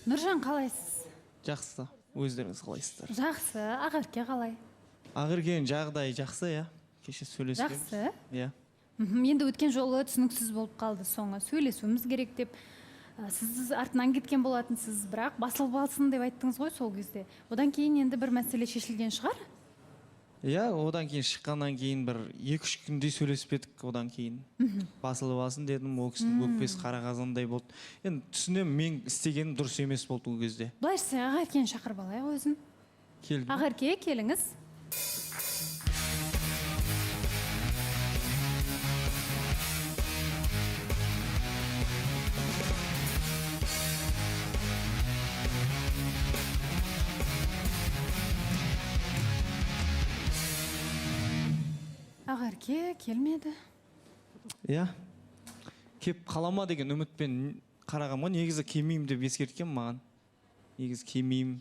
Нұржан, қалайсыз? Жақсы, өздеріңіз қалайсыздар? Жақсы, Ақерке қалай? Ақеркенің жағдайы жақсы, иә. Кеше сөйлескенбіз. Жақсы? Иә. Енді өткен жолы түсініксіз болып қалды, соңы сөйлесуіміз керек деп. Сіз артынан кеткен болатынсыз, бірақ басылып алсын деп айттыңыз ғой сол кезде. Одан кейін енді бір мәселе шешілген шығар? Иә, одан кейін шыққаннан кейін бір 2-3 күндей сөйлесіп едік, одан кейін. Басылып алсын дедім, ол кісінің өкпесі қара қазандай болды. Енді түсінемін, мен істегенім дұрыс емес болды ол кезде. Былайша Ақеркені шақырып алайық өзін. Келдім. Ақерке, келіңіз. Ақерке келмеді. Иә. Кеп қалама деген үмітпен қарағам ғой. Негізі келмеймін деп ескерткен маған. Негізі келмеймін.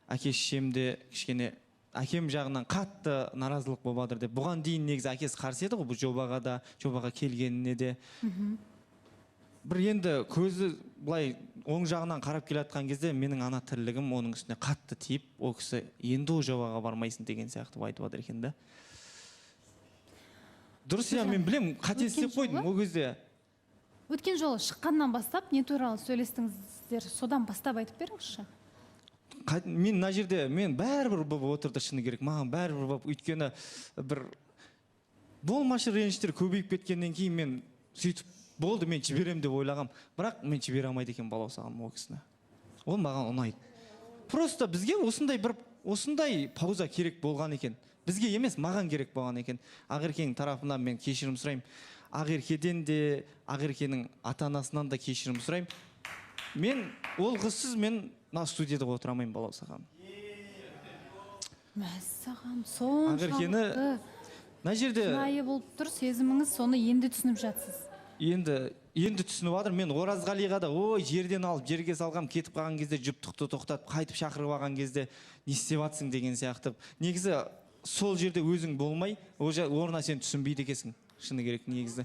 Әке шешем де кішкене әкем жағынан қатты наразылық болып жатыр деп. Бұған дейін негізі әкесі қарсы еді ғой бұл жобаға келгеніне де. Бір енді көзі былай оң жағынан қарап келе жатқан кезде менің ана тірлігім оның үстіне қатты тиіп, ол кісі енді ол жобаға бармайсың деген сияқты айтып жатыр екен да. Дұрыс, иә, мен білем, қате істеп қойдым ол кезде. Өткен жолы шыққаннан бастап не туралы сөйлестіңіздер, содан бастап айтып беріңізші. Мен мына жерде мен бәрібір болып отырды, шыны керек, маған бәрібір болып, өйткені бір болмашы реніштер көбейіп кеткеннен кейін мен сөйтіп болды, мен жіберем деп ойлағам, бірақ мен жібере алмайды екен балаусағым ол кісіні. Ол маған ұнайды. Просто бізге осындай пауза керек болған екен. Бізге емес, маған керек болған екен. Ақеркенің тарапынан мен кешірім сұраймын. Ақеркеден де, Ақеркенің ата-анасынан да кешірім сұраймын. Мен ол қызсыз мен мына студияда отыра алмаймын балаусағам. Мәссаған, соншалықты мына жерде шынайы болып тұр, сезіміңіз, соны енді түсініп жатсыз. Енді түсініп жатыр. Мен Оразғалиға да ой жерден алып жерге салғам, кетіп қалған кезде жұптықты тоқтатып қайтып шақырып алған кезде не істеп жатсың деген сияқты. Негізі сол жерде өзің болмай, орнына сен түсінбейді екенсің, шыны керек негізі.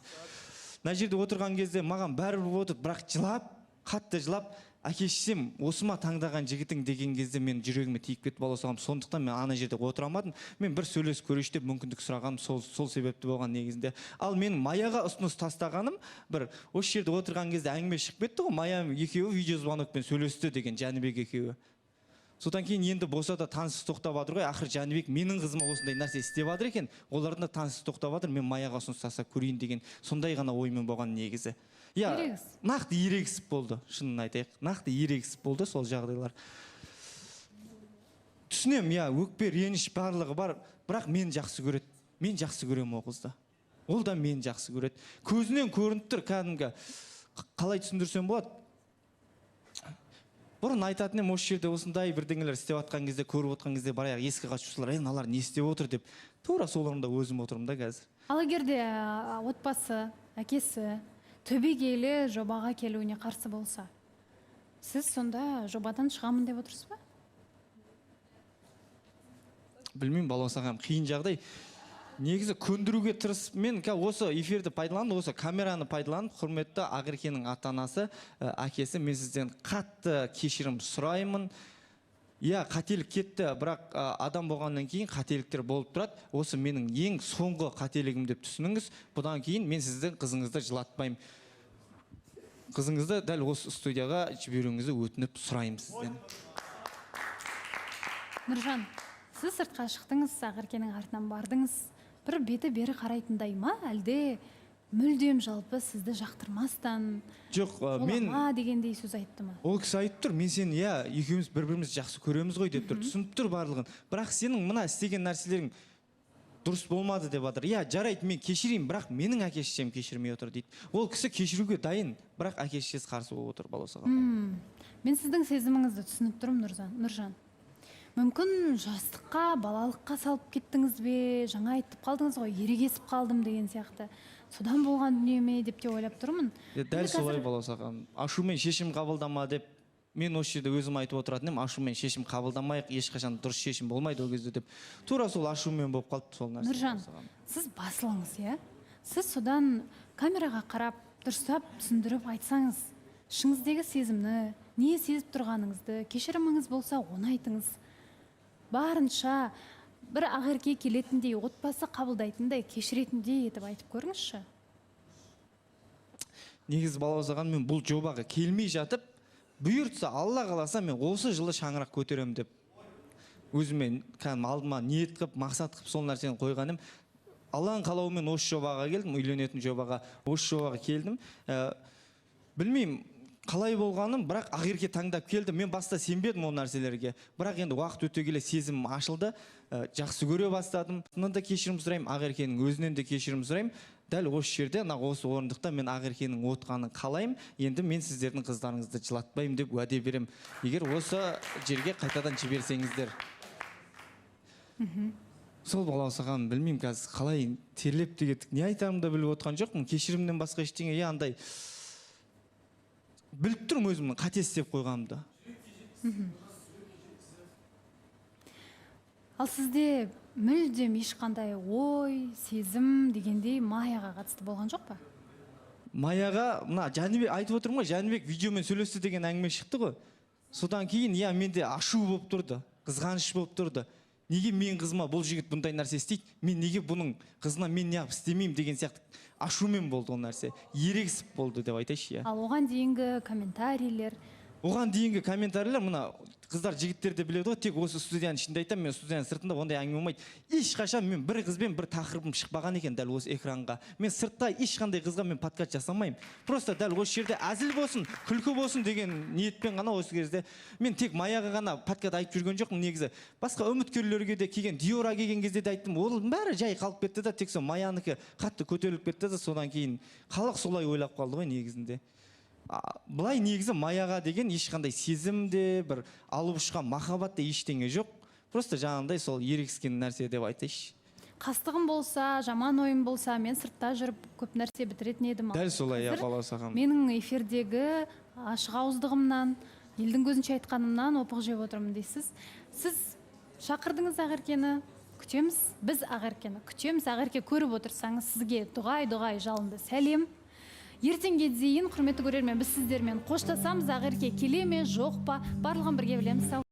Мына жерде отырған кезде маған бәрібір отыр, бірақ жылап, қатты жылап, әке шешем осы ма таңдаған жігітің деген кезде мен жүрегіме тиіп кетіп балаусағам. Сондықтан мен ана жерде отыра алмадым. Мен бір сөйлесіп көрейінші деп мүмкіндік сұрағаным сол себепті болған негізінде. Ал мен Маяға ұсыныс тастағаным, бір осы жерде отырған кезде әңгіме шығып кетті ғой, Мая екеуі видеозвонокпен сөйлесті деген, Жәнібек екеуі. Содан кейін енді болса да танысыз тоқтап жатыр ғой. Ақыр Жәнібек менің қызыма осындай нәрсе істеп жатыр екен. Олардың да танысыз тоқтап жатыр. Мен Маяға ұсыныс тастап көрейін деген сондай ғана оймен болған негізі. Иә, нақты ерегісіп болды, шынын айтайық. Нақты ерегісіп болды сол жағдайлар. Түсінем, иә, өкпе, реніш барлығы бар, бірақ мен жақсы көреді. Мен жақсы көремін ол қызды. Ол да мен жақсы көреді. Көзінен көрініп тұр, кәдімгі қалай түсіндірсем болады. Бұрын айтатын ем, осы жерде осындай бірдеңелер істеп жатқан кезде, көріп отқан кезде бараяқ ескі қатысушылар, аналар не істеп отыр деп, тура сол орында өзім отырмын да қазір. Ал егерде отбасы, әкесі түбегейлі жобаға келуіне қарсы болса, сіз сонда жобадан шығамын деп отырсыз ба? Білмеймін, балаусағам, қиын жағдай. Негізі көндіруге тырысып, мен осы эфирді пайдаланып, осы камераны пайдаланып, құрметті Ақеркенің ата-анасы, әкесі, мен сізден қатты кешірім сұраймын. Иә, қателік кетті, бірақ адам болғаннан кейін қателіктер болып тұрады. Осы менің ең соңғы қателігім деп түсініңіз. Бұдан кейін мен сіздің қызыңызды жылатпаймын. Қызыңызды дәл осы студияға жіберуіңізді өтініп сұраймын сізден. Нұржан, сіз сыртқа шықтыңыз, Ақеркенің артынан бардыңыз. Бір беті бері қарайтындай ма, әлде мүлдем жалпы сізді жақтырмастан, жоқ, мен дегендей сөз айтты ма? Ол кісі айтып тұр, мен сені, иә, екеуміз бір-бірімізді жақсы көреміз ғой деп тұр, түсініп тұр барлығын. Бірақ сенің мына істеген нәрселерің дұрыс болмады деп жатыр. Иә, жарайды, мен кешірейін, бірақ менің әке шешем кешірмей отыр дейді. Ол кісі кешіруге дайын, бірақ әке шешесі қарсы болып отыр балаусағам. Мен сіздің сезіміңізді түсініп тұрмын, Нұржан. Мүмкін жастыққа, балалыққа салып кеттіңіз бе, жаңа айтып қалдыңыз ғой, ерегесіп қалдым деген сияқты. Содан болған дүние ме деп те ойлап тұрмын. Дәл солай балаусағам. Ашумен шешім қабылдама деп, мен осы жерде өзім айтып отыратын ем, ашумен шешім қабылдамайық, ешқашан дұрыс шешім болмайды ол кезде деп. Тура сол ашумен болып қалды сол нәрсе. Нұржан, сіз басылыңыз, иә? Сіз содан камераға қарап, дұрыстап түсіндіріп айтсаңыз, ішіңіздегі сезімні, не сезіп тұрғаныңызды, кешіріміңіз болса оны айтыңыз. Барынша бір Ақерке келетіндей, отбасы қабылдайтындай, кешіретіндей етіп айтып көріңізші. Негізі балауызаған мен бұл жобаға келмей жатып, бұйыртса Алла қаласа мен осы жылы шаңырақ көтерем деп өзімен алдыма ниет қып, мақсат қып сол нәрсені қойғаным. Алланың қалауымен осы жобаға келдім, үйленетін жобаға, осы жобаға келдім. Білмеймін қалай болғаным, бірақ Ақерке таңдап келді. Мен баста сенбедім ол нәрселерге. Бірақ енді уақыт өте келе сезімім ашылды, жақсы көре бастадым. Мынанда кешірім сұраймын, Ақеркенің өзінен де кешірім сұраймын. Дәл осы жерде, осы орындықта мен Ақеркенің отқанын қалаймын. Енді мен сіздердің қыздарыңызды жылатпаймын деп уәде берем. Егер осы жерге қайтадан жіберсеңіздер. Сол балаусаған білмеймін қазір қалай терлеп те кеттік. Не айтарымды біліп отқан жоқпын. Кешірімнен басқа ештеңе андай біліп тұрмын өзімнің қате істеп қойғанымды. Ал сізде мүлдем ешқандай ой, сезім дегендей Маяға қатысты болған жоқ па? Маяға, мына Жәнібек айтып отырмын ғой, Жәнібек видеомен сөйлесті деген әңгіме шықты ғой. Содан кейін менде ашу болып тұрды, қызғаныш болып тұрды. Неге мен қызыма бұл жігіт бұндай нәрсе істейді? Мен неге бұның қызына мен неғып істемеймін деген сияқты ашумен болды ол нәрсе. Ерегісіп болды деп айтайыншы. Ал оған дейінгі комментарийлер? Оған дейінгі комментарийлер, мына қыздар жігіттер де біледі ғой, тек осы студияның ішінде айтамын, мен студияның сыртында ондай әңгіме болмайды. Ешқашан мен бір қызбен бір тақырыбым шықпаған екен дәл осы экранға. Мен сыртта ешқандай қызға мен подкаст жасамаймын. Просто дәл осы жерде әзіл болсын, күлкі болсын деген ниетпен ғана осы кезде мен тек Маяға ғана подкаст айтып жүрген жоқпын негізі. Басқа үміткерлерге де келген, Диора келген кезде де айттым, ол бәрі жай қалып кетті да, тек сол Маянікі қатты көтеріліп кетті да, содан кейін халық солай ойлап қалды ғой негізінде. Бұлай негізі Маяға деген ешқандай сезім де, бір алып ұшқан махаббат та ештеңе жоқ. Просто жаңағындай сол ерегіскен нәрсе деп айтайыншы. Қастығым болса, жаман ойым болса, мен сыртта жүріп көп нәрсе бітіретін едім. Дәл солай, балаусағам. Менің эфирдегі ашық ауыздығымнан, елдің көзінше айтқанымнан опық жеп отырмын дейсіз. Сіз шақырдыңыз Ақеркені, күтеміз. Біз Ақеркені күтеміз. Ақерке көріп отырсаңыз, сізге дұғай жалынды сәлем. Ертеңге дейін, құрметті көрермен, біз сіздермен қоштасамыз. Ақерке келе ме, жоқ па, барлығын бірге білеміз.